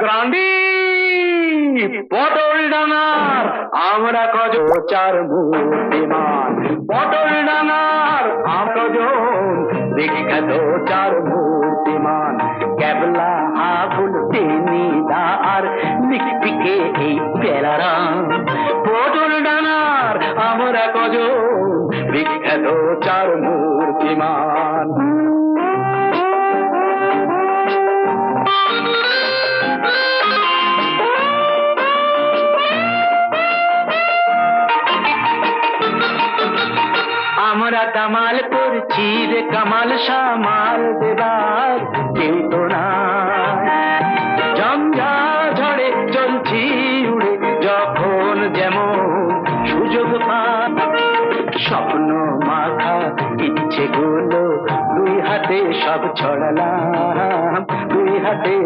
গ্রান্ডি পটল ডাঙার আমরা কজ চার মূর্তিমান, পটল ডাঙার কজন বিখ্যাত চার মূর্তিমান, ক্যাবলা হাবুল টেনিদা আর লিকপিকে এই পেলারাম। পটল ডাঙার আমরা কজন বিখ্যাত চার মূর্তিমান। আমরা কামাল করছি রে কামাল, সামাল দেবার কেউ তো না। ঝঞ্ঝা ঝড়ে চলছি উড়ে যখন যেমন সুযোগ পাই, স্বপ্ন মাখা ইচ্ছে গুলো দুই হাতে সব ছড়ালাম, দুই হাতে